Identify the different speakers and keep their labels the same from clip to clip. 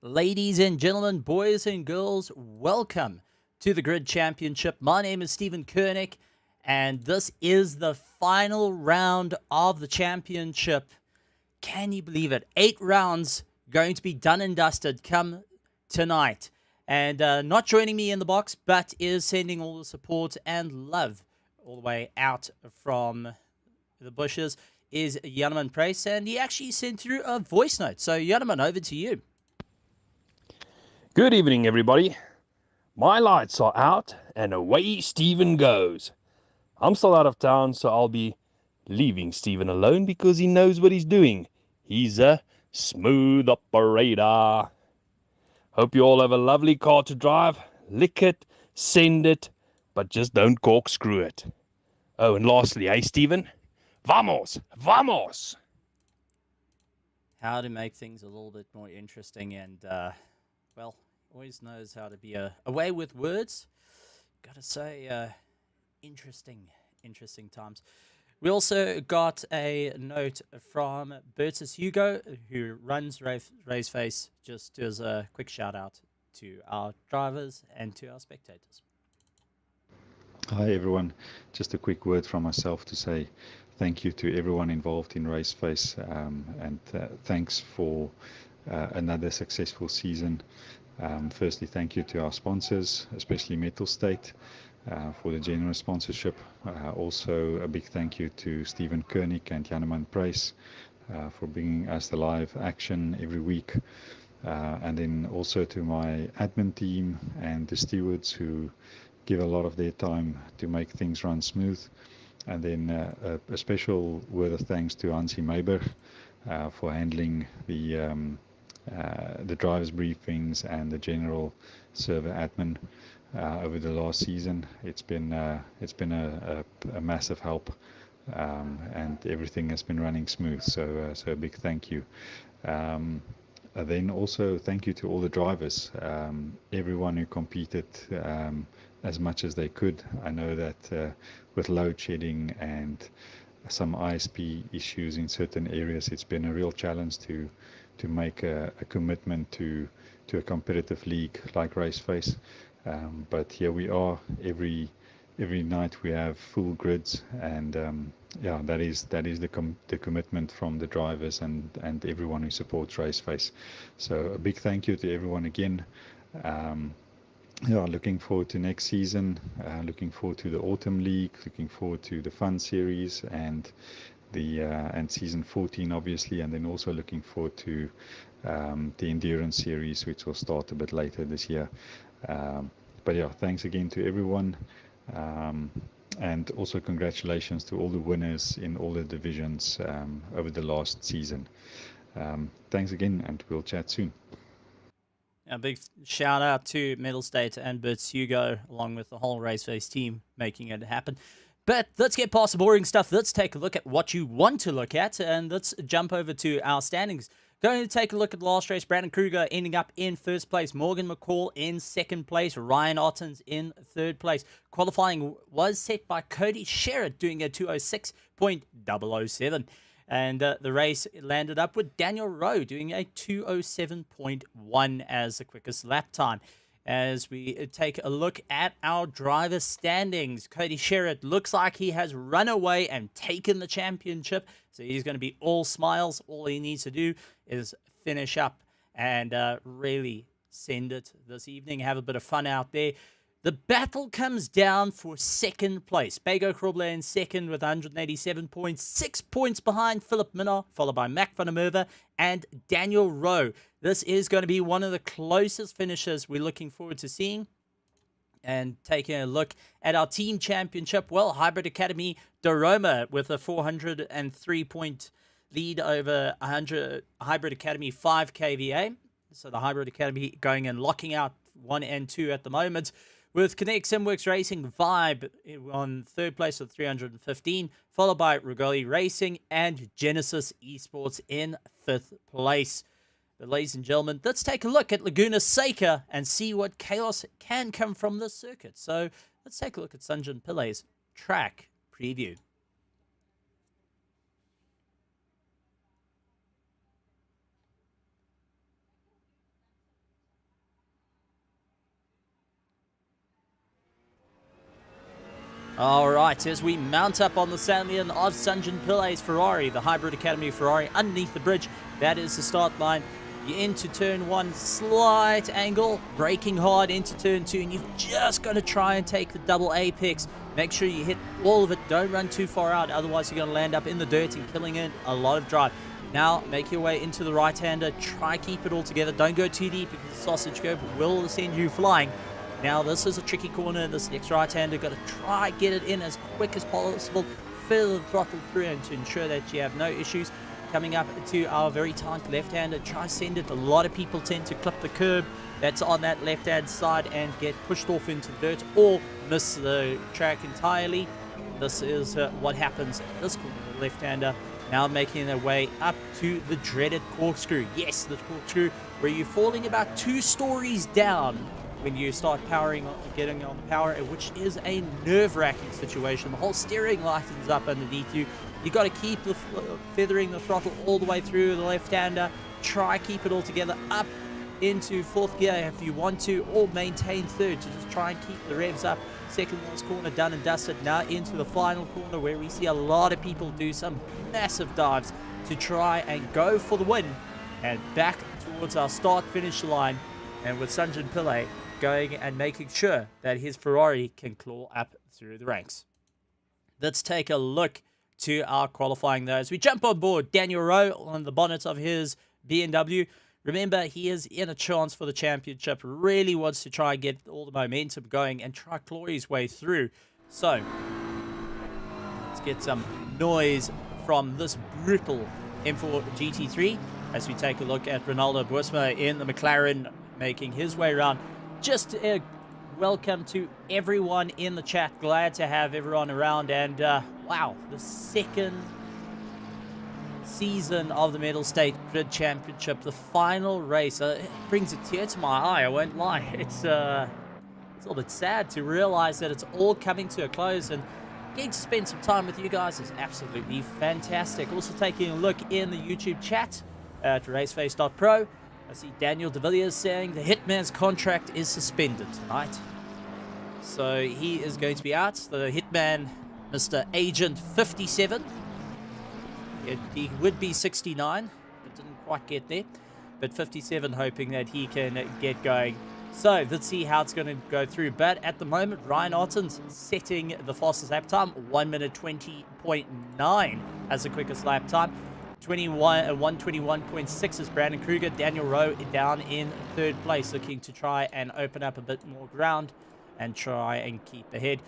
Speaker 1: Ladies and gentlemen, boys and girls, welcome to the Grid Championship. My name is Stephen Koenig, and this is the final round of the championship. Can you believe it? 8 rounds going to be done and dusted come tonight. And not joining me in the box, but is sending all the support and love all the way out from the bushes, is Janneman Price, and he actually sent through a voice note. So, Janneman, over to you.
Speaker 2: Good evening, everybody. My lights are out, and away Stephen goes. I'm still out of town, so I'll be leaving Stephen alone because he knows what he's doing. He's a smooth operator. Hope you all have a lovely car to drive. Lick it, send it, but just don't corkscrew it. Oh, and lastly, hey, Stephen? Vamos! Vamos!
Speaker 1: How to make things a little bit more interesting and, well, always knows how to be away with words. Gotta say, interesting times. We also got a note from Bertus Hugo, who runs RaceFace, just as a quick shout out to our drivers and to our spectators.
Speaker 3: Hi everyone, just a quick word from myself to say thank you to everyone involved in RaceFace, and thanks for another successful season. Firstly, thank you to our sponsors, especially Mettlestate, for the generous sponsorship. Also, a big thank you to Stephen Koenig and Janneman Price for bringing us the live action every week. And then also to my admin team and the stewards who give a lot of their time to make things run smooth. And then a special word of thanks to Hansi Meiber for handling the drivers' briefings and the general server admin over the last season. It's been a massive help, and everything has been running smooth. So a big thank you. Then also thank you to all the drivers, everyone who competed as much as they could. I know that with load shedding and some ISP issues in certain areas, it's been a real challenge to make a commitment to a competitive league like RaceFace. But here we are. Every night we have full grids, and yeah, that is the commitment from the drivers and everyone who supports RaceFace. So a big thank you to everyone again. Yeah, looking forward to next season, looking forward to the Autumn League, looking forward to the Fun Series and season 14 obviously, and then also looking forward to the Endurance Series, which will start a bit later this year. But yeah, thanks again to everyone. And also congratulations to all the winners in all the divisions over the last season. Thanks again, and we'll chat soon.
Speaker 1: A big shout out to Mettlestate and Bits Hugo, along with the whole RaceFace team, making it happen. But let's get past the boring stuff. Let's take a look at what you want to look at, and let's jump over to our standings. Going to take a look at the last race. Brandon Kruger ending up in first place. Morgan McCall in second place. Ryan Ottens in third place. Qualifying was set by Cody Sherritt doing a 206.007. And the race landed up with Daniel Rowe doing a 207.1 as the quickest lap time. As we take a look at our driver standings, Cody Sherritt looks like he has run away and taken the championship. So he's going to be all smiles. All he needs to do is finish up and really send it this evening. Have a bit of fun out there. The battle comes down for second place. Bego Krobler in second with 187 points. 6 points behind Philip Minnar, followed by Mac van der Merwe and Daniel Rowe. This is going to be one of the closest finishes we're looking forward to seeing. And taking a look at our team championship, well, Hybrid Academy Doroma with a 403-point lead over 100 Hybrid Academy 5 kVA. So the Hybrid Academy going and locking out 1 and 2 at the moment. With Connect Simworks Racing Vibe on third place with 315, followed by Rugoli Racing and Genesis Esports in fifth place. But ladies and gentlemen, let's take a look at Laguna Seca and see what chaos can come from this circuit. So let's take a look at Sanjan Pillai's track preview. Alright, as we mount up on the stallion of Sanjan Pillai's Ferrari, the Hybrid Academy Ferrari, underneath the bridge, that is the start line. You're into turn 1, slight angle, braking hard into turn 2, and you've just got to try and take the double apex. Make sure you hit all of it, don't run too far out, otherwise you're going to land up in the dirt and killing it a lot of drive. Now, make your way into the right-hander, try keep it all together, don't go too deep because the sausage curb will send you flying. Now, this is a tricky corner. This next right-hander, got to try get it in as quick as possible. Fill the throttle through and to ensure that you have no issues. Coming up to our very tight left-hander, try send it. A lot of people tend to clip the curb that's on that left-hand side and get pushed off into the dirt or miss the track entirely. This is what happens at this corner, the left-hander. Now making their way up to the dreaded corkscrew. Yes, the corkscrew where you're falling about 2 stories down when you start getting on the power, which is a nerve-wracking situation. The whole steering lightens up underneath you. You got to keep feathering the throttle all the way through the left-hander. Try keep it all together up into 4th gear if you want to, or maintain 3rd to just try and keep the revs up. Second last corner done and dusted. Now into the final corner where we see a lot of people do some massive dives to try and go for the win. And back towards our start-finish line, and with Sanjan Pillai going and making sure that his Ferrari can claw up through the ranks. Let's take a look to our qualifying though. As we jump on board, Daniel Rowe on the bonnet of his BMW. Remember, he is in a chance for the championship. Really wants to try and get all the momentum going and try claw his way through. So, let's get some noise from this brutal M4 GT3 as we take a look at Ronaldo Boersma in the McLaren making his way around. Just welcome to everyone in the chat. Glad to have everyone around. And wow, the second season of the Mettlestate Grid Championship, the final race. It brings a tear to my eye, I won't lie. It's a little bit sad to realize that it's all coming to a close, and getting to spend some time with you guys is absolutely fantastic. Also taking a look in the YouTube chat at RaceFace.Pro. I see Daniel de Villiers saying the Hitman's contract is suspended tonight. So he is going to be out. The Hitman, Mr. Agent 57. He would be 69, but didn't quite get there. But 57 hoping that he can get going. So let's see how it's going to go through. But at the moment, Ryan Ottens setting the fastest lap time. 1 minute 20.9 as the quickest lap time. 121.6 is Brandon Kruger. Daniel Rowe down in 3rd place, looking to try and open up a bit more ground. and try and keep ahead.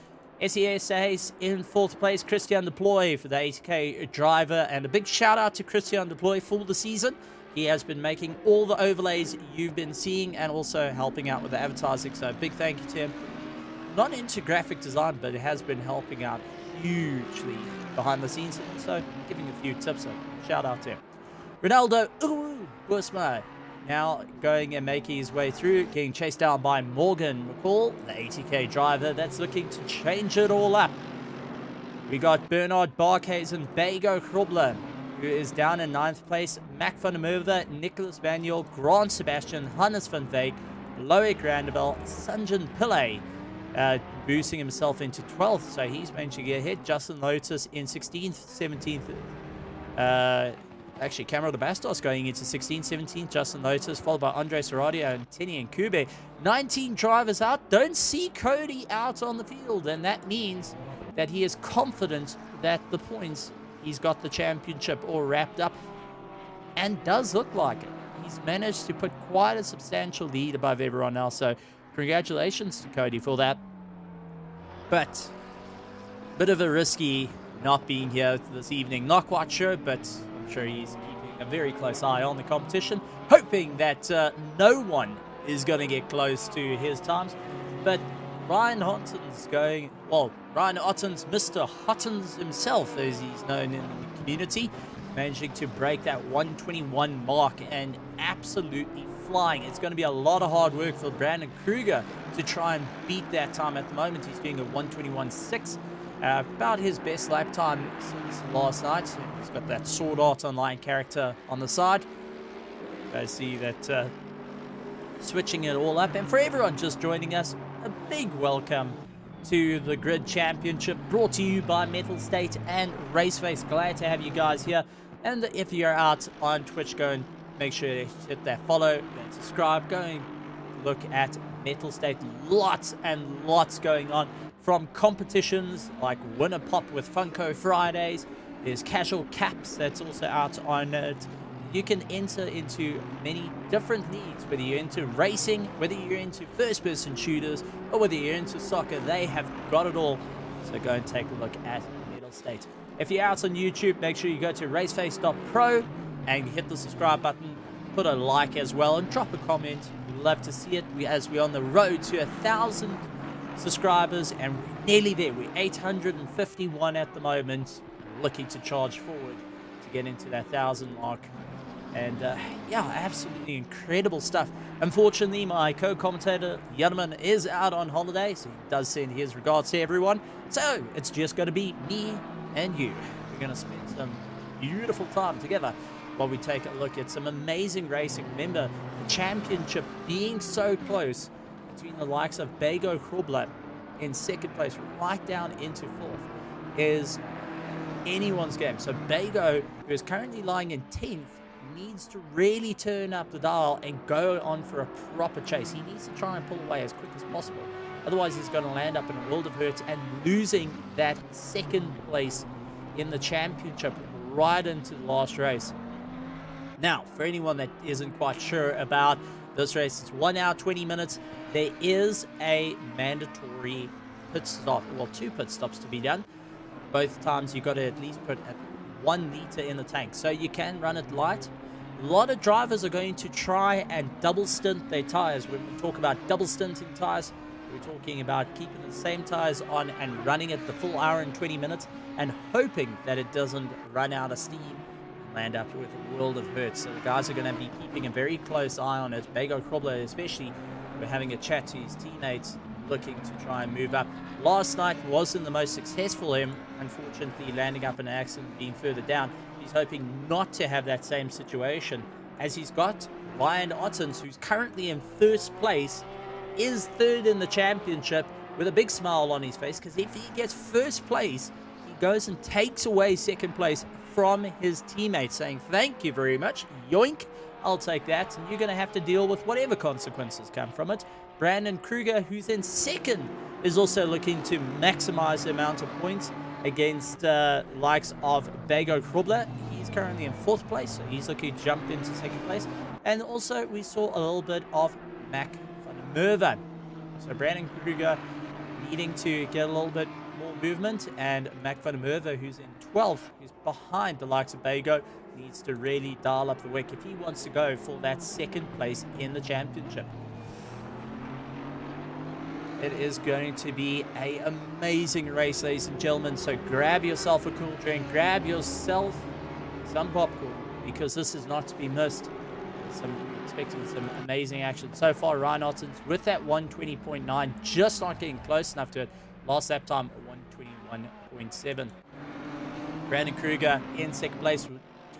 Speaker 1: SES in 4th place, Christian Deploy for the 80k driver, and a big shout out to Christian Deploy for the season. He has been making all the overlays you've been seeing and also helping out with the advertising, so big thank you to him. Not into graphic design, but it has been helping out hugely behind the scenes, and also giving a few tips, so shout out to him. Ronaldo Busma now going and making his way through, getting chased down by Morgan McCall, the 80k driver that's looking to change it all up. We got Bernard Barkhuizen and Bago Krobler, who is down in 9th place. Mac van der Merwe, Nicholas Manuel, Grant Sebastian, Hannes van Veek, Loic Randeveld, Sanjan Pillay, boosting himself into 12th, so he's managed to get ahead. Justin Lotus in 16th, 17th. Actually, Camero de Bastos going into 16th, 17th. Justin Lotus, followed by Andre Saradio and Tini and Kube. 19 drivers out. Don't see Cody out on the field, and that means that he is confident that the points, he's got the championship all wrapped up, and does look like it. He's managed to put quite a substantial lead above everyone else, so congratulations to Cody for that. But bit of a risky not being here this evening. Not quite sure, but I'm sure he's keeping a very close eye on the competition, hoping that no one is going to get close to his times. But Ryan Hotton's going, well, Ryan Hotton's Mr. Hottons himself, as he's known in the community, managing to break that 121 mark and absolutely flying. It's going to be a lot of hard work for Brandon Kruger to try and beat that time. At the moment, he's doing a 121.6. About his best lap time since last night. He's got that Sword Art Online character on the side. You guys see that switching it all up. And for everyone just joining us, a big welcome to the Grid Championship, brought to you by Mettlestate and RaceFace. Glad to have you guys here. And if you're out on Twitch, go and make sure to hit that follow and subscribe. Go and look at Mettlestate. Lots and lots going on, from competitions like Winner Pop with Funko Fridays. There's Casual Caps that's also out on it. You can enter into many different leagues, whether you're into racing, whether you're into first-person shooters, or whether you're into soccer. They have got it all. So go and take a look at Mettlestate. If you're out on YouTube, make sure you go to RaceFace.Pro and hit the subscribe button. Put a like as well and drop a comment. We'd love to see it, as we're on the road to 1,000 subscribers, and we're nearly there. We're 851 at the moment, looking to charge forward to get into that 1,000 mark. And yeah, absolutely incredible stuff. Unfortunately, my co-commentator Yanaman is out on holiday, so he does send his regards to everyone. So it's just going to be me and you. We're going to spend some beautiful time together while we take a look at some amazing racing. Remember, the championship being so close between the likes of Bago Krobler in 2nd place right down into 4th is anyone's game. So Bago, who is currently lying in 10th, needs to really turn up the dial and go on for a proper chase. He needs to try and pull away as quick as possible. Otherwise, he's going to land up in a world of hurt and losing that 2nd place in the championship right into the last race. Now, for anyone that isn't quite sure about this race, it's 1 hour, 20 minutes. There is a mandatory pit stop, well, 2 pit stops to be done. Both times you've got to at least put 1 liter in the tank, so you can run it light. A lot of drivers are going to try and double stint their tires. When we talk about double stinting tires, we're talking about keeping the same tires on and running it the full hour and 20 minutes and hoping that it doesn't run out of steam and land up with a world of hurt. So the guys are going to be keeping a very close eye on it. Bago Krobler especially, we're having a chat to his teammates, looking to try and move up. Last night wasn't the most successful for him, unfortunately landing up in an accident, being further down. He's hoping not to have that same situation, as he's got Ryan Ottens, who's currently in 1st place, is 3rd in the championship with a big smile on his face, because if he gets 1st place, he goes and takes away 2nd place from his teammates, saying, thank you very much, yoink, I'll take that, and you're going to have to deal with whatever consequences come from it. Brandon Kruger, who's in 2nd, is also looking to maximize the amount of points against likes of Bago Krobler. He's currently in 4th place, so he's looking to jump into 2nd place. And also, we saw a little bit of Mac van der Merwe So Brandon Kruger needing to get a little bit more movement, and Mac van der Merwe, who's in 12th, who's behind the likes of Bago, needs to really dial up the wick if he wants to go for that second place in the championship. It is going to be an amazing race, ladies and gentlemen, so grab yourself a cool drink, grab yourself some popcorn, because this is not to be missed. Expecting some amazing action. So far, Ryan Ottens with that 120.9, just not getting close enough to it. Last lap time, 121.7. Brandon Kruger in second place,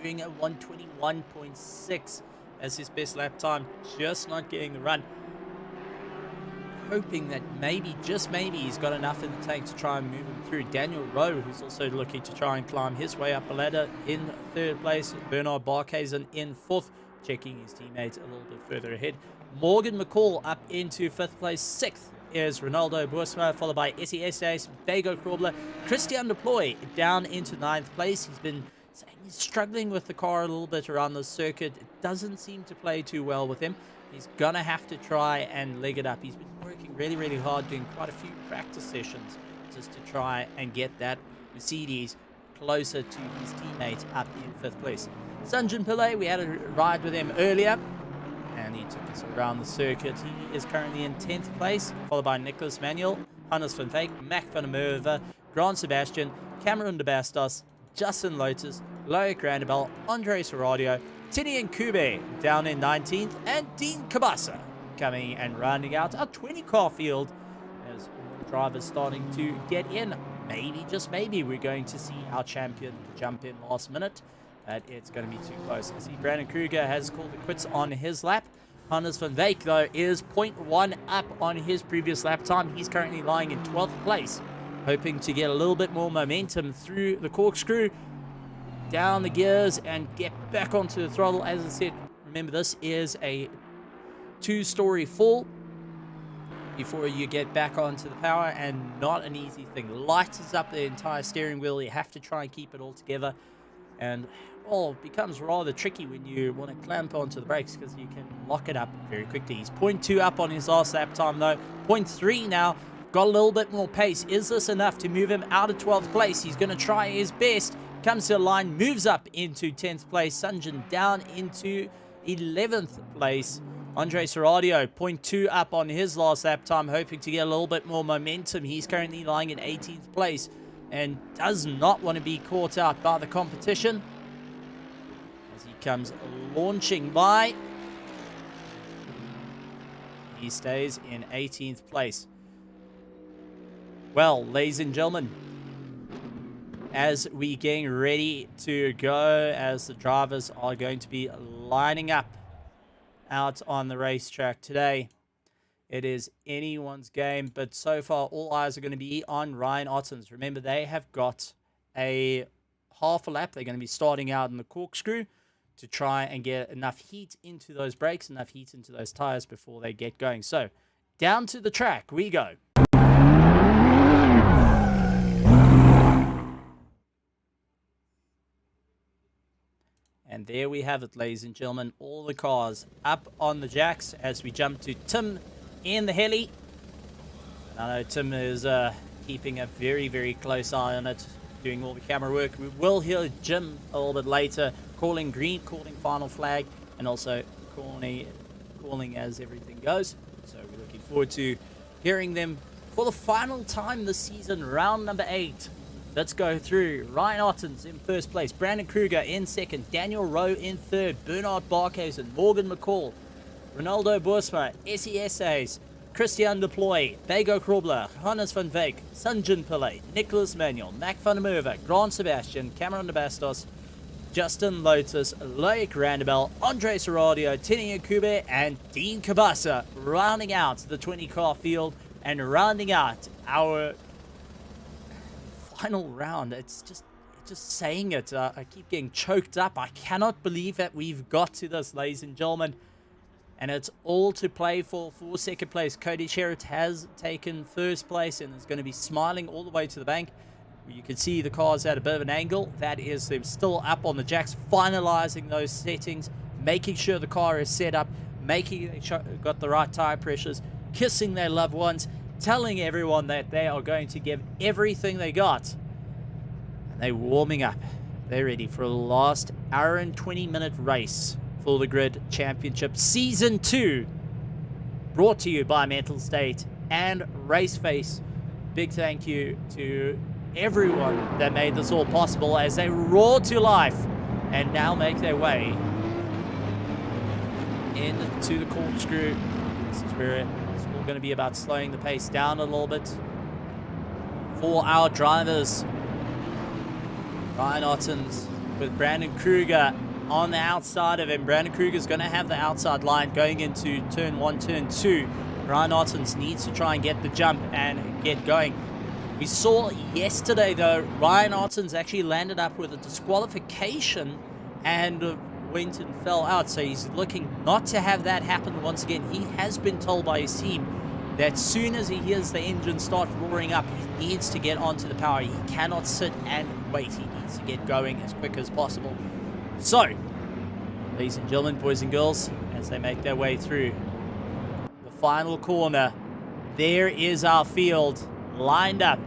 Speaker 1: doing a 121.6 as his best lap time, just not getting the run. Hoping that maybe, just maybe, he's got enough in the tank to try and move him through. Daniel Rowe, who's also looking to try and climb his way up the ladder, in third place. Bernard Barkhuizen in fourth, checking his teammates a little bit further ahead. Morgan McCall up into fifth place. Sixth is Ronaldo Boersma, followed by SES, Bago Krobler. Christian Deploy down into ninth place. He's been saying he's struggling with the car a little bit around the circuit. It doesn't seem to play too well with him. He's gonna have to try and leg it up. He's been working really, really hard, doing quite a few practice sessions just to try and get that Mercedes closer to his teammates up in fifth place. Sanjin Pillay, we had a ride with him earlier, and he took us around the circuit. He is currently in 10th place, followed by Nicholas Manuel, Hannes van Veek, Mac van der Merwe, Grant Sebastian, Cameron de Bastos, Justin Lotus, Loic Randebel, Andre Soradio, Tinian Kube down in 19th, and Dean Kabasa coming and rounding out our 20-car field as all drivers starting to get in. Maybe, just maybe, we're going to see our champion jump in last minute, but it's going to be too close. I see Brandon Kruger has called it quits on his lap. Hannes van Veek, though, is 0.1 up on his previous lap time. He's currently lying in 12th place, hoping to get a little bit more momentum through the corkscrew, down the gears, and get back onto the throttle. As I said, remember, this is a two-story fall before you get back onto the power, and not an easy thing. Lightens up the entire steering wheel. You have to try and keep it all together, and well, it becomes rather tricky when you want to clamp onto the brakes, because you can lock it up very quickly. He's 0.2 up on his last lap time, though. 0.3 now. Got a little bit more pace. Is this enough to move him out of 12th place? He's going to try his best. Comes to the line, moves up into 10th place. Sunjin down into 11th place. Andre Soradio, 0.2 up on his last lap time, hoping to get a little bit more momentum. He's currently lying in 18th place and does not want to be caught out by the competition as he comes launching by. He stays in 18th place. Well, ladies and gentlemen, as we getting ready to go, as the drivers are going to be lining up out on the racetrack today, it is anyone's game, but so far all eyes are going to be on Ryan Ottens. Remember, they have got a half a lap. They're going to be starting out in the corkscrew to try and get enough heat into those brakes, enough heat into those tires before they get going. So down to the track we go. And there we have it, ladies and gentlemen. All the cars up on the jacks as we jump to Tim in the heli. And I know Tim is keeping a very, very close eye on it, doing all the camera work. We will hear Jim a little bit later calling green, calling final flag, and also calling as everything goes. So we're looking forward to hearing them for the final time this season, round number 8. Let's go through. Ryan Ottens in first place, Brandon Kruger in second, Daniel Rowe in third, Bernard Barkhuizen, Morgan McCall, Ronaldo Boersma, SESAs, Christian Deploy, Bago Krobler, Hannes van Veek, Sanjin Pillay, Nicholas Manuel, Mac van der Merwe, Grant Sebastian, Cameron de Bastos, Justin Lotus, Loic Randebel, Andre Soradio, Tinian Kube, and Dean Kabasa, rounding out the 20-car field and rounding out our final round. It's just saying it. I keep getting choked up. I cannot believe that we've got to this, ladies and gentlemen. And it's all to play for second place. Cody Sherritt has taken first place and is going to be smiling all the way to the bank. You can see the car's at a bit of an angle. That is them still up on the jacks, finalizing those settings, making sure the car is set up, making sure got the right tire pressures, kissing their loved ones, telling everyone that they are going to give everything they got. And they're warming up. They're ready for the last hour and 20-minute race for the Grid Championship Season 2. Brought to you by Mettlestate and RaceFace. Big thank you to everyone that made this all possible as they roar to life and now make their way into the corkscrew. This is where it's all going to be about slowing the pace down a little bit for our drivers. Ryan Ottens with Brandon Kruger on the outside of him. Brandon Kruger's going to have the outside line going into turn 1, turn 2. Ryan Ottens needs to try and get the jump and get going. We saw yesterday, though, Ryan Ottens actually landed up with a disqualification and went and fell out. So he's looking not to have that happen once again. He has been told by his team that as soon as he hears the engine start roaring up, he needs to get onto the power. He cannot sit and wait. He needs to get going as quick as possible. So, ladies and gentlemen, boys and girls, as they make their way through the final corner, there is our field lined up,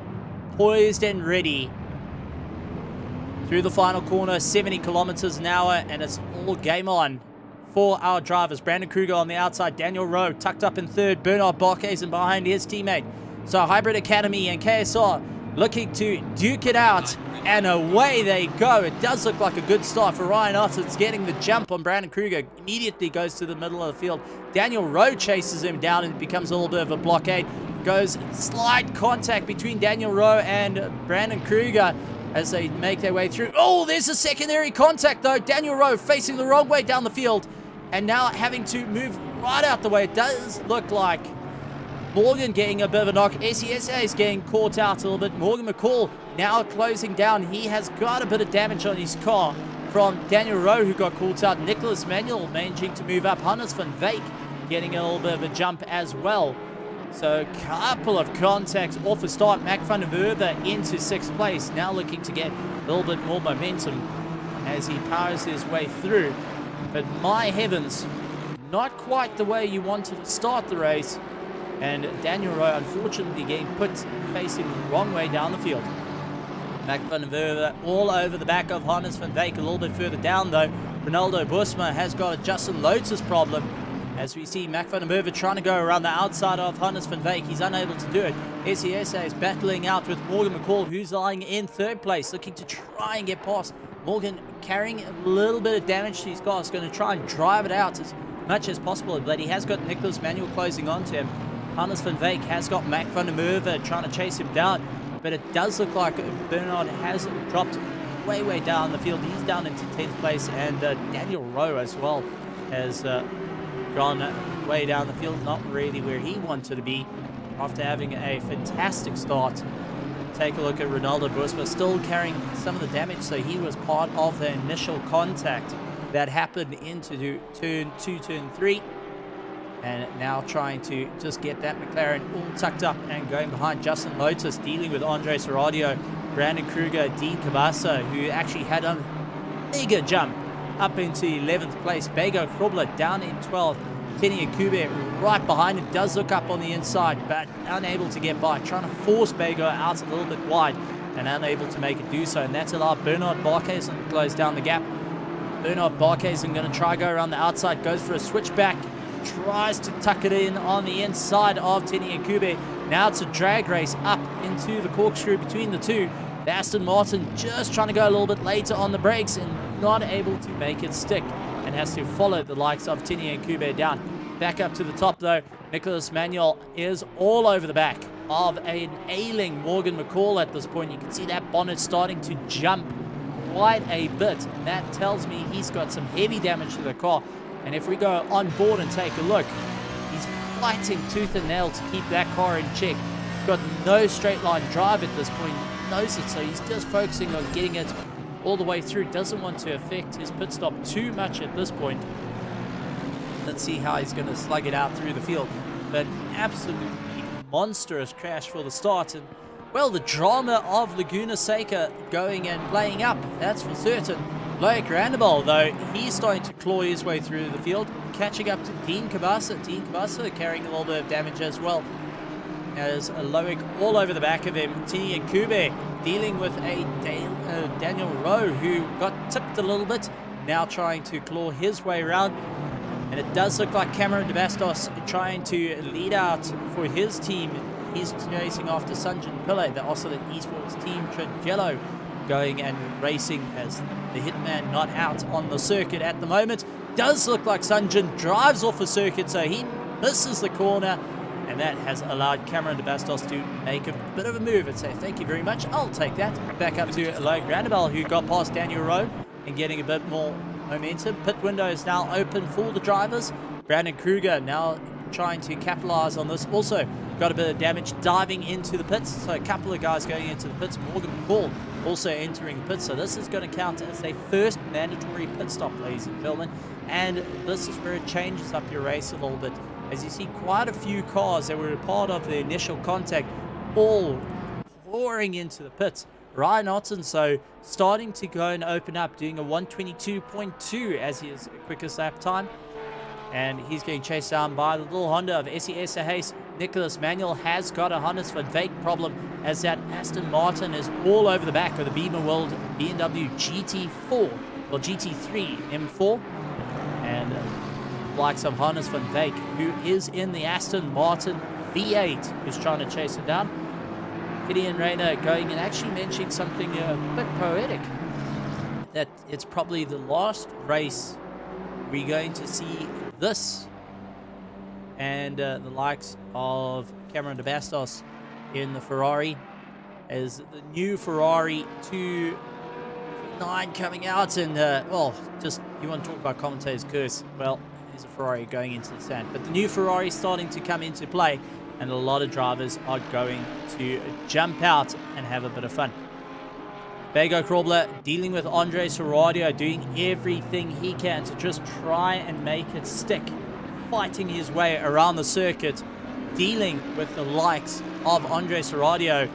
Speaker 1: poised and ready through the final corner, 70 kilometers an hour, and it's all game on for our drivers. Brandon Kruger on the outside, Daniel Rowe tucked up in third, Bernard Barkhuizen behind his teammate. So Hybrid Academy and KSR looking to duke it out, and away they go. It does look like a good start for Ryan Ottens, getting the jump on Brandon Kruger. Immediately goes to the middle of the field. Daniel Rowe chases him down and becomes a little bit of a blockade. Goes slight contact between Daniel Rowe and Brandon Kruger as they make their way through. Oh, there's a secondary contact though. Daniel Rowe facing the wrong way down the field and now having to move right out the way. It does look like Morgan getting a bit of a knock. SESA is getting caught out a little bit. Morgan McCall now closing down. He has got a bit of damage on his car from Daniel Rowe, who got caught out. Nicholas Manuel managing to move up. Hannes van Wyk getting a little bit of a jump as well. So a couple of contacts off the start. Mac van der Merwe into 6th place. Now looking to get a little bit more momentum as he powers his way through. But my heavens, not quite the way you wanted to start the race. And Daniel Rowe unfortunately getting put facing the wrong way down the field. Mac van der Merwe all over the back of Hannes van Wyk. A little bit further down though, Ronaldo Busma has got a Justin Lotus problem. As we see Mac van der Merwe trying to go around the outside of Hannes van Wyk. He's unable to do it. SESA is battling out with Morgan McCall, who's lying in 3rd place, looking to try and get past. Morgan carrying a little bit of damage to his car. Is going to try and drive it out as much as possible, but he has got Nicholas Manuel closing on to him. Hannes van Wyk has got Mac van der Merwe trying to chase him down, but it does look like Bernard has dropped way down the field. He's down into 10th place, and Daniel Rowe as well has gone way down the field, not really where he wanted to be after having a fantastic start. Take a look at Ronaldo Busma, still carrying some of the damage, so he was part of the initial contact that happened into turn 2, turn 3. And now trying to just get that McLaren all tucked up and going behind Justin Lotus, dealing with Andre Serradio, Brandon Kruger, Dean Cabasa, who actually had a mega jump up into 11th place. Bego Krobler down in 12th. Kenny Akube right behind him, does look up on the inside, but unable to get by. Trying to force Bego out a little bit wide and unable to make it do so. And that's allowed Bernard Barkhuizen to close down the gap. Bernard Barkhuizen going to try go around the outside, goes for a switchback. Tries to tuck it in on the inside of Kenny Akube. Now it's a drag race up into the corkscrew between the two. Aston Martin just trying to go a little bit later on the brakes and not able to make it stick, and has to follow the likes of Kenny Akube down. Back up to the top though, Nicholas Manuel is all over the back of an ailing Morgan McCall at this point. You can see that bonnet starting to jump quite a bit, and that tells me he's got some heavy damage to the car. And if we go on board and take a look, he's fighting tooth and nail to keep that car in check. He's got no straight line drive at this point, he knows it, so he's just focusing on getting it all the way through. Doesn't want to affect his pit stop too much at this point. Let's see how he's going to slug it out through the field. But absolutely monstrous crash for the start. And, well, the drama of Laguna Seca going and playing up, that's for certain. Loic Randebol, though, he's starting to claw his way through the field. catching up to Dean Cabasa. Dean Cabasa carrying a little bit of damage as well. As Loic all over the back of him. Tini Kube dealing with a Daniel Rowe who got tipped a little bit. Now trying to claw his way around. And it does look like Cameron de Bastos trying to lead out for his team. He's chasing after Sanjan Pillay, the Oscillate Esports team. Tringello going and racing as the hitman not out on the circuit at the moment. Does look like Sanjan drives off the circuit, so he misses the corner. And that has allowed Cameron de Bastos to make a bit of a move and say, thank you very much, I'll take that. Back up to Loic Randabel, who got past Daniel Rowe and getting a bit more momentum. Pit window is now open for the drivers. Brandon Kruger now trying to capitalize on this. Also got a bit of damage diving into the pits. So a couple of guys going into the pits. Morgan McCall also entering the pits. So this is going to count as a first mandatory pit stop, ladies and gentlemen. And this is where it changes up your race a little bit. As you see, quite a few cars that were a part of the initial contact all pouring into the pits. Ryan Otten, so starting to go and open up, doing a 122.2 as his quickest lap time. And he's getting chased down by the little Honda of SES Hayes. Nicholas Manuel has got a Hannes van Wyk problem as that Aston Martin is all over the back of the Beamer World BMW GT4 or GT3 M4. And likes of Hannes van Wyk, who is in the Aston Martin V8, who's trying to chase him down. Gideon Rayner going and actually mentioning something a bit poetic, that it's probably the last race we're going to see this and the likes of Cameron de Bastos in the Ferrari, as the new Ferrari 2.9 coming out. And well, just you want to talk about commentators curse, well, there's a Ferrari going into the sand, but the new Ferrari is starting to come into play, and a lot of drivers are going to jump out and have a bit of fun. Bego Krobler dealing with Andre Serradio, doing everything he can to just try and make it stick, fighting his way around the circuit, dealing with the likes of Andre Serradio,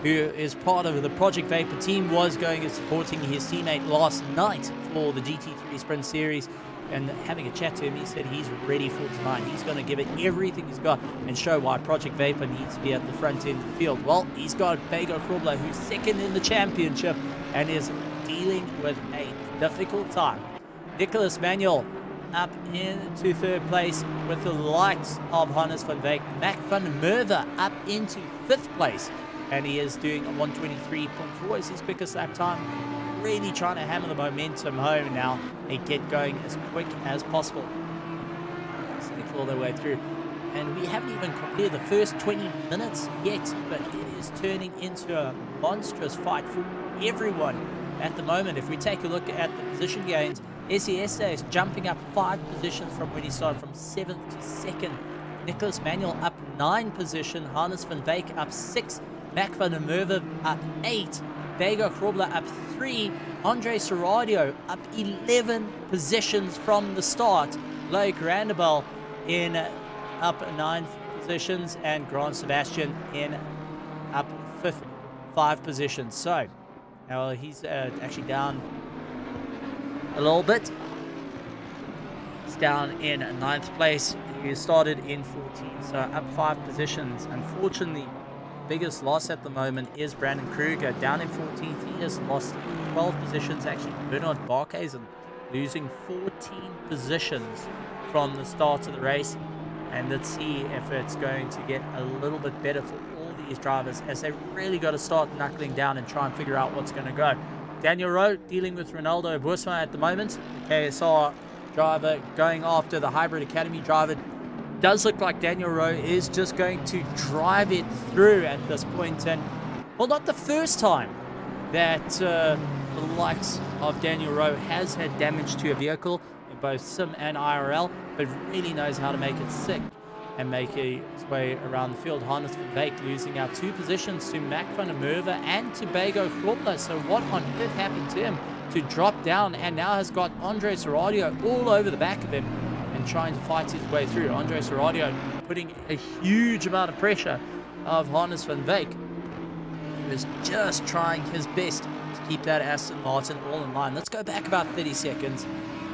Speaker 1: who is part of the Project Vapor team, was going and supporting his teammate last night for the GT3 Sprint Series. And having a chat to him, he said he's ready for tonight. He's going to give it everything he's got and show why Project Vapor needs to be at the front end of the field. Well, he's got Bego Krobler, who's second in the championship and is dealing with a difficult time. Nicholas Manuel up into third place with the likes of Hannes van Wyk. Mac van Merwe up into fifth place, and he is doing a 123.4 as his quickest lap time. Really trying to hammer the momentum home now and get going as quick as possible. So they claw their way through. And we haven't even completed the first 20 minutes yet, but it is turning into a monstrous fight for everyone at the moment. If we take a look at the position gains, SES is jumping up 5 positions from when he started, from 7th to 2nd. Nicholas Manuel up 9 positions. Hannes van Wyk up 6. Mac van der Merwe up 8. Bego Krobler up 3. Andre Serradio up 11 positions from the start. Loic Randabel in up 9 positions, and Grant Sebastian in up 5 positions. So now he's actually down a little bit. He's down in 9th place. He started in 14th, so up 5 positions. Unfortunately, biggest loss at the moment is Brandon Kruger, down in 14th. He has lost 12 positions. Actually, Bernard Barkhuizen losing 14 positions from the start of the race. And let's see if it's going to get a little bit better for all these drivers, as they really got to start knuckling down and try and figure out what's going to go. Daniel Rowe dealing with Ronaldo Boersma at the moment. The KSR driver going after the Hybrid Academy driver. Does look like Daniel Rowe is just going to drive it through at this point. And, well, not the first time that the likes of Daniel Rowe has had damage to a vehicle in both sim and IRL, but really knows how to make it sick and make his way around the field. Hannes van Wyk losing out 2 positions to Mac van der Merwe and to Bego Krobler. So what on earth happened to him to drop down, and now has got Andre Serradio all over the back of him and trying to fight his way through. Andre Serradio putting a huge amount of pressure of Hannes van Wyk, who is just trying his best to keep that Aston Martin all in line. Let's go back about 30 seconds.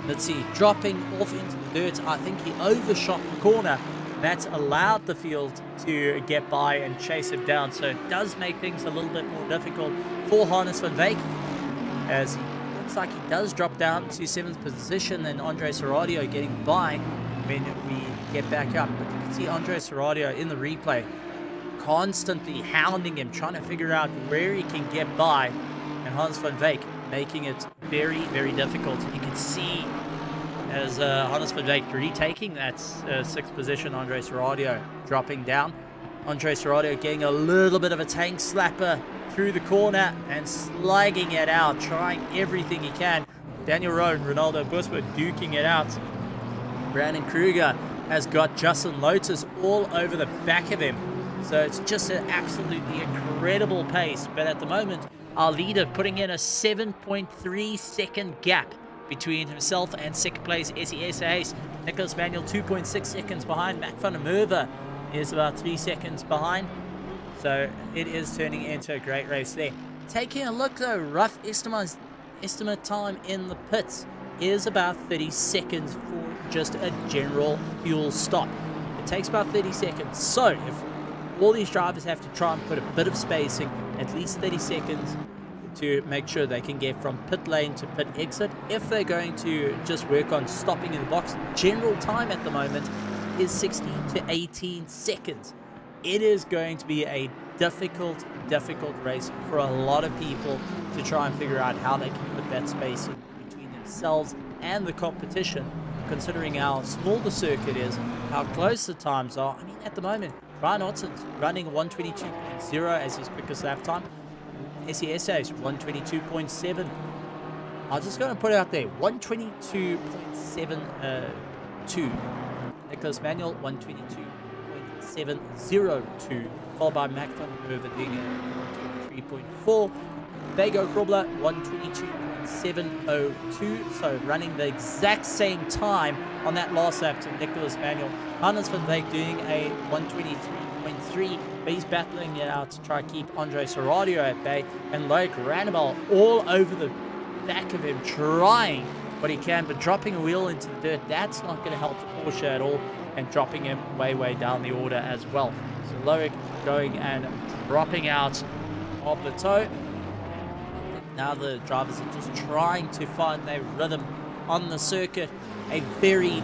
Speaker 1: Let's see, dropping off into the dirt. I think he overshot the corner. That's allowed the field to get by and chase him down. So it does make things a little bit more difficult for Hannes van Wyk, as he looks like he does drop down to 7th position, and Andre Serradio getting by when we get back up. But you can see Andre Serradio in the replay constantly hounding him, trying to figure out where he can get by, and Hannes van Wyk making it very, very difficult. You can see as Hannes van Wyk retaking that 6th position, Andre Serradio dropping down. Andre Serradio getting a little bit of a tank slapper through the corner and slugging it out, trying everything he can. Daniel Rowe and Ronaldo Busma duking it out. Brandon Kruger has got Justin Lotus all over the back of him. So it's just an absolutely incredible pace. But at the moment, our leader putting in a 7.3 second gap between himself and 2nd place SES Ace. Nicholas Manuel 2.6 seconds behind. Mac van der Merwe is about 3 seconds behind. So it is turning into a great race there. Taking a look though, rough estimate time in the pits is about 30 seconds for just a general fuel stop. It takes about 30 seconds. So if all these drivers have to try and put a bit of spacing, at least 30 seconds, to make sure they can get from pit lane to pit exit. If they're going to just work on stopping in the box, general time at the moment is 16 to 18 seconds. It is going to be a difficult race for a lot of people to try and figure out how they can put that spacing between themselves and the competition, considering how small the circuit is, how close the times are. I mean, at the moment, Ryan Otten's running 122.0 as his quickest lap time. SES Ace 122.7. I'm just going to put it out there, 122.72. Nicholas Manuel 122.702, followed by Mac van der Merwe doing a 123.4. Bego Krobler 122.702, so running the exact same time on that last lap to Nicholas Manuel. Hannes van Wyk doing a 123.3, but he's battling it out to try to keep Andre Serradio at bay, and Loic Randebal all over the back of him, trying what he can, but dropping a wheel into the dirt, that's not going to help the Porsche at all, and dropping him way down the order as well. So Loic going and dropping out of the toe. Now the drivers are just trying to find their rhythm on the circuit. A very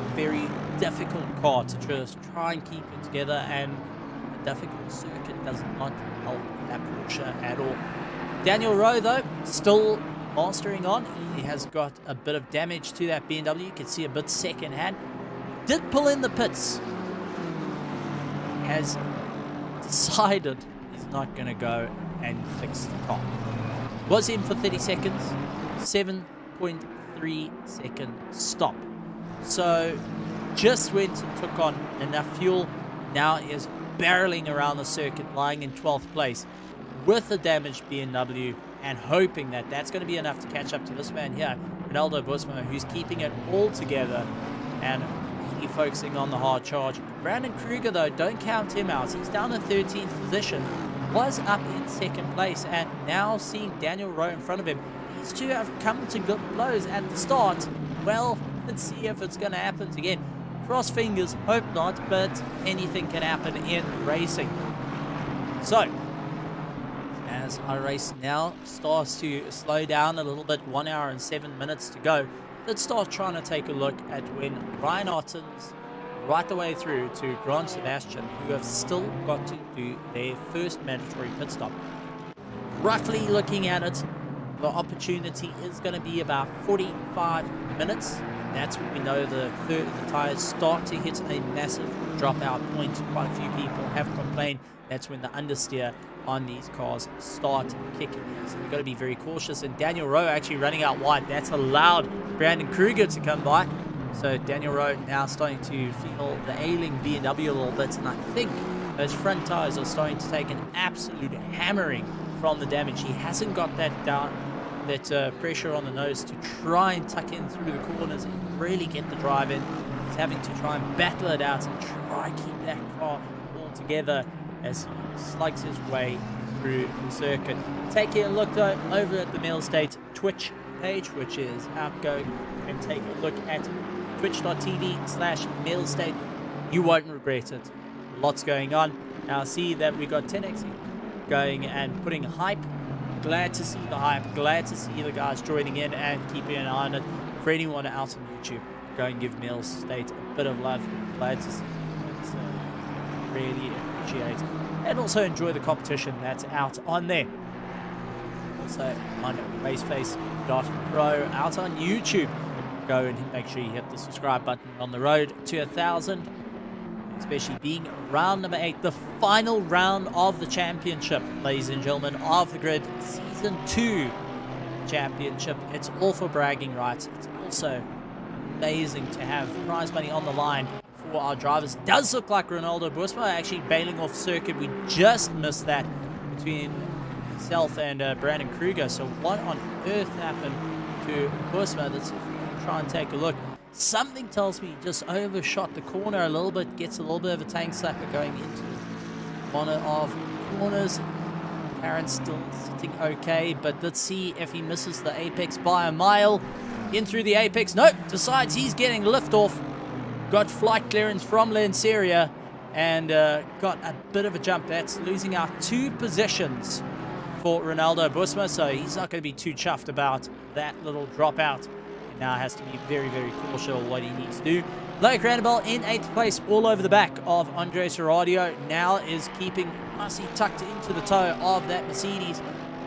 Speaker 1: difficult car to just try and keep it together, and a difficult circuit does not help that Porsche at all. Daniel Rowe though, still mastering on. He has got a bit of damage to that BMW. You can see a bit second hand. Did pull in the pits. Has decided he's not going to go and fix the car. Was in for 30 seconds, 7.3 second stop. So just went and took on enough fuel. Now is barreling around the circuit, lying in 12th place with a damaged BMW, and hoping that that's going to be enough to catch up to this man here, Ronaldo Busma, who's keeping it all together and really focusing on the hard charge. Brandon Kruger though, don't count him out. He's down in 13th position. Was up in 2nd place, and now seeing Daniel Rowe in front of him. These two have come to good blows at the start. Well, let's see if it's going to happen again. Cross fingers, hope not, but anything can happen in racing. So, as our race now starts to slow down a little bit, 1 hour and 7 minutes to go, let's start trying to take a look at when Ryan Ottens right the way through to Grand Sebastian, who have still got to do their first mandatory pit stop. Roughly looking at it, the opportunity is going to be about 45 minutes. That's when we know the tyres start to hit a massive dropout point. Quite a few people have complained that's when the understeer on these cars start kicking in. So we've got to be very cautious. And Daniel Rowe actually running out wide. That's allowed Brandon Kruger to come by. So Daniel Rowe now starting to feel the ailing BMW a little bit, and I think those front tires are starting to take an absolute hammering from the damage. He hasn't got that pressure on the nose to try and tuck in through the corners and really get the drive in. He's having to try and battle it out and try and keep that car all together as he slugs his way through the circuit. Taking a look though over at the Mettlestate Twitch page, which is outgoing, and take a look at twitch.tv/Mettlestate. You won't regret it. Lots going on. Now see that we got 10x going and putting hype. Glad to see the hype. Glad to see the guys joining in and keeping an eye on it. For anyone out on YouTube, go and give Mettlestate a bit of love. Glad to see it. Really appreciate it. And also enjoy the competition that's out on there. Also on RaceFace.Pro out on YouTube. Go and make sure you hit the subscribe button. On the road to 1,000. Especially being round number 8, the final round of the championship, ladies and gentlemen, of the Grid Season 2 championship. It's all for bragging rights. It's also amazing to have prize money on the line for our drivers. Does look like Ronaldo Busma actually bailing off circuit. We just missed that between himself and Brandon Kruger. So what on earth happened to Busma? Let's see if we can try and take a look. Something tells me he just overshot the corner a little bit, gets a little bit of a tank slapper going into one of the corners. Karen's still sitting okay, but let's see if he misses the apex by a mile. In through the apex, nope, decides he's getting lift off. Got flight clearance from Lanceria and got a bit of a jump. That's losing out 2 positions for Ronaldo Busma, so he's not going to be too chuffed about that little dropout. Now has to be very, very cautious of what he needs to do. Loic Randall in 8th place, all over the back of Andre Serradio. Now is keeping Massey tucked into the toe of that Mercedes,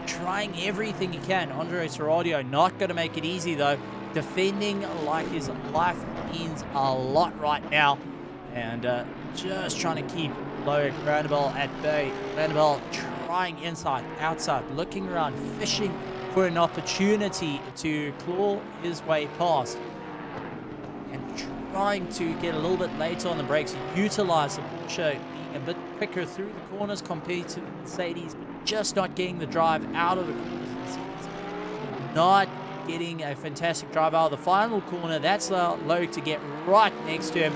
Speaker 1: trying everything he can. Andre Serradio not going to make it easy though. Defending like his life means a lot right now, and just trying to keep Loic Randall at bay. Randall trying inside, outside, looking around, fishing for an opportunity to claw his way past and trying to get a little bit later on the brakes, utilize the Porsche being a bit quicker through the corners compared to the Mercedes, but just not getting the drive out of the corners. Not getting a fantastic drive out of the final corner. That's Loic to get right next to him.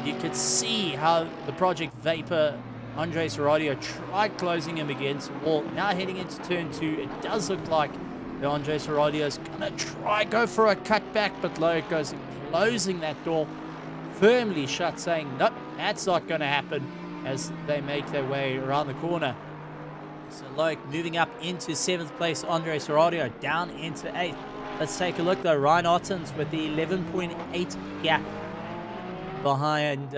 Speaker 1: You could see how the Project Vapor Andre Serradio tried closing him against the wall. Now heading into turn 2, it does look like the Andre Serradio is going to go for a cutback, but Loic goes closing that door firmly shut, saying, nope, that's not going to happen as they make their way around the corner. So Loic moving up into 7th place, Andre Serradio down into 8th. Let's take a look though. Ryan Ottens with the 11.8 gap behind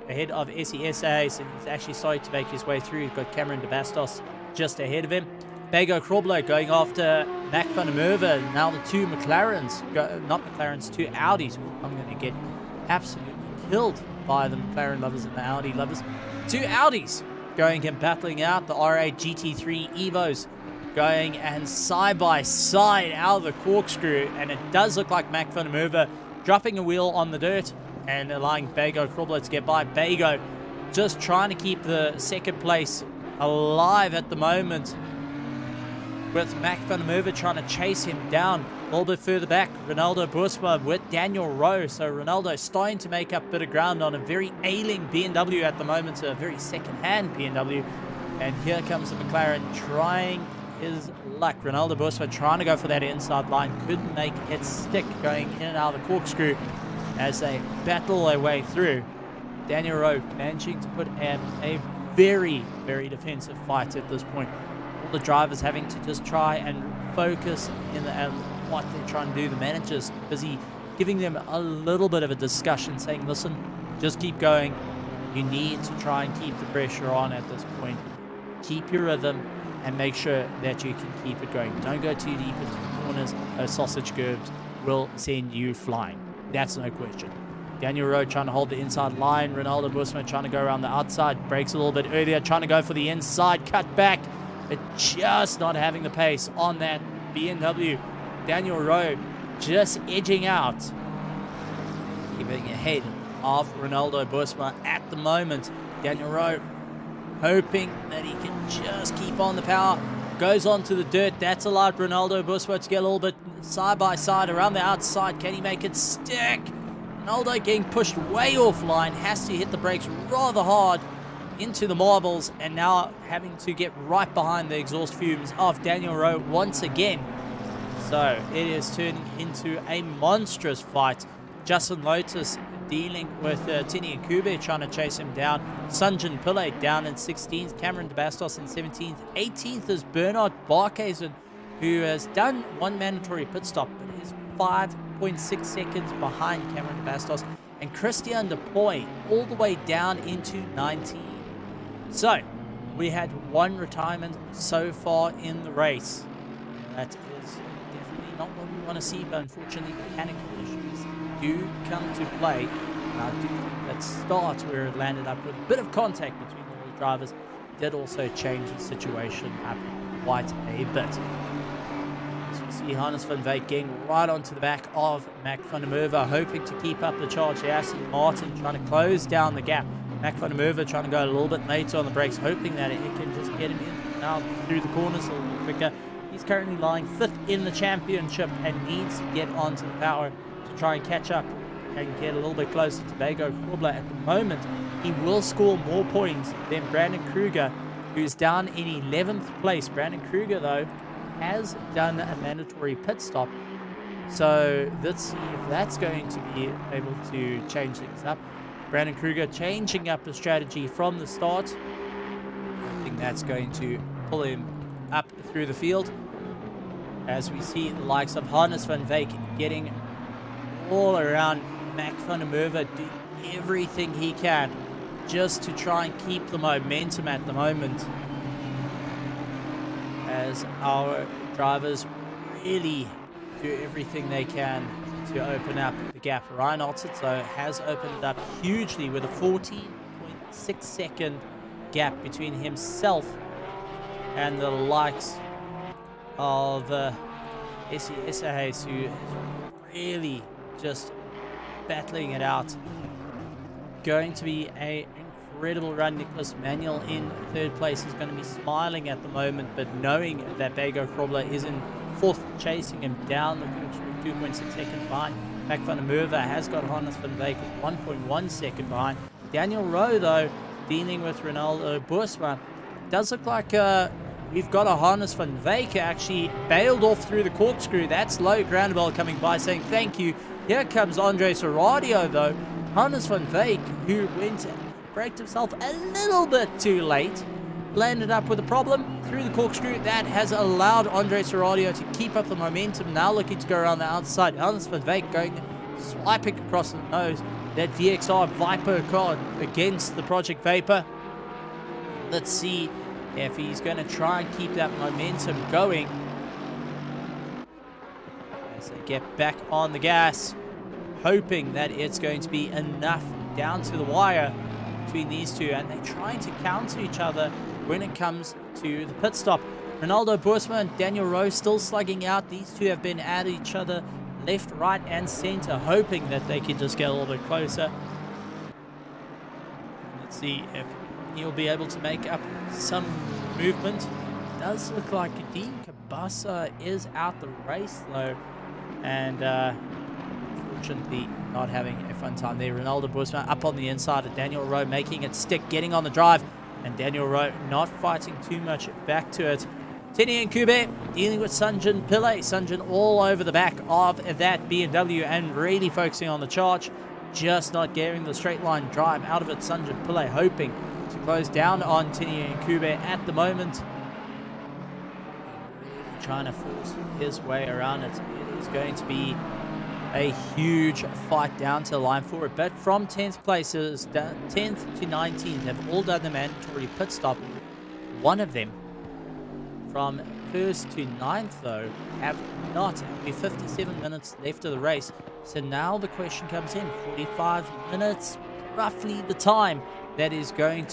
Speaker 1: ahead of SESA, so he's actually started to make his way through. He's got Cameron De Bastos just ahead of him. Bego Kroblo going after Mac van der Merwe. Now the 2 McLarens, not McLarens, 2 Audis. I'm going to get absolutely killed by the McLaren lovers and the Audi lovers. 2 Audis going and battling out. The R8 GT3 Evos going and side by side out of the corkscrew, and it does look like Mac van der Merwe dropping a wheel on the dirt and allowing Bego Kroblo to get by. Bego just trying to keep the 2nd place alive at the moment, with Mac van der Merwe trying to chase him down a little bit further back. Ronaldo Busma with Daniel Rowe. So Ronaldo starting to make up a bit of ground on a very ailing BMW at the moment, a very second-hand BMW. And here comes the McLaren trying his luck. Ronaldo Busma trying to go for that inside line. Couldn't make it stick, going in and out of the corkscrew as they battle their way through. Daniel Rowe managing to put a very, very defensive fight at this point. All the drivers having to just try and focus in what they're trying to do. The manager's busy giving them a little bit of a discussion, saying, listen, just keep going. You need to try and keep the pressure on at this point. Keep your rhythm and make sure that you can keep it going. Don't go too deep into the corners. Those sausage curbs will send you flying. That's no question. Daniel Rowe trying to hold the inside line. Ronaldo Busma trying to go around the outside. Breaks a little bit earlier. Trying to go for the inside. Cut back. But just not having the pace on that BMW. Daniel Rowe just edging out. Keeping ahead of Ronaldo Busma at the moment. Daniel Rowe hoping that he can just keep on the power. Goes on to the dirt. That's allowed Ronaldo Busma to get a little bit side by side around the outside. Can he make it stick? Ronaldo getting pushed way offline. Has to hit the brakes rather hard into the marbles, and now having to get right behind the exhaust fumes of Daniel Rowe once again. So it is turning into a monstrous fight. Justin Lotus dealing with Tini and Kube, trying to chase him down. Sanjin Pillay down in 16th. Cameron DeBastos in 17th. 18th is Bernard Barkhuizen, who has done one mandatory pit stop, but is 5.6 seconds behind Cameron DeBastos. And Christian Depoy all the way down into 19. So we had one retirement so far in the race. That is definitely not what we want to see, but unfortunately mechanical issues do come to play. And I do think that start where it landed up with a bit of contact between all the drivers did also change the situation up quite a bit. As we see Hannes van Wyk getting right onto the back of Mac van der Merwe, hoping to keep up the charge. Aston Martin trying to close down the gap. Mac van der Merwe trying to go a little bit later on the brakes, hoping that it can just get him in now through the corners a little quicker. He's currently lying 5th in the championship and needs to get onto the power to try and catch up and get a little bit closer to Bego Krobler. At the moment, he will score more points than Brandon Kruger, who's down in 11th place. Brandon Kruger, though, has done a mandatory pit stop. So let's see if that's going to be able to change things up. Brandon Kruger changing up the strategy from the start. I think that's going to pull him up through the field. As we see the likes of Hannes van Wyk getting all around Mac van der Merwe, doing everything he can just to try and keep the momentum at the moment. As our drivers really do everything they can to open up the gap. Ryan Otzitzo has opened it up hugely with a 14.6 second gap between himself and the likes of Essie Essahays, who is really just battling it out. Going to be an incredible run. Nicholas Manuel in 3rd place is going to be smiling at the moment, but knowing that Bego Krobler is in 4th, chasing him down the 2.6 seconds behind. Mac van der Merwe has got Hannes van Wyk 1.1 second behind. Daniel Rowe, though, dealing with Ronaldo Boersma. Does look like we've got a Hannes van Wyk actually bailed off through the corkscrew. That's low Groundabel coming by saying thank you. Here comes Andre Serradio, though. Hannes van Wyk, who braked himself a little bit too late, landed up with a problem through the corkscrew. That has allowed Andre Serradio to keep up the momentum. Now looking to go around the outside. Hannes van Wyk going, swiping across the nose. That VXR Viper car against the Project Vapor. Let's see if he's going to try and keep that momentum going as they get back on the gas, hoping that it's going to be enough down to the wire between these two, and they're trying to counter each other when it comes to the pit stop. Ronaldo Boersma and Daniel Rowe still slugging out. These two have been at each other left, right, and center, hoping that they can just get a little bit closer. Let's see if he'll be able to make up some movement. It does look like Dean Kabasa is out the race, though, and unfortunately not having a fun time there. Ronaldo Boersma up on the inside of Daniel Rowe, making it stick, getting on the drive, and Daniel Rowe not fighting too much back to it. Tini and Kube dealing with Sanjin Pillay. Sanjin all over the back of that BMW and really focusing on the charge, just not getting the straight line drive out of it. Sanjin Pillay hoping to close down on Tini and Kube at the moment, trying to force his way around it. It is going to be a huge fight down to the line for it, but from 10th places, 10th to 19th have all done the mandatory pit stop. One of them from 1st to 9th, though, have not. Only 57 minutes left of the race, so now the question comes in. 45 minutes, roughly the time that is going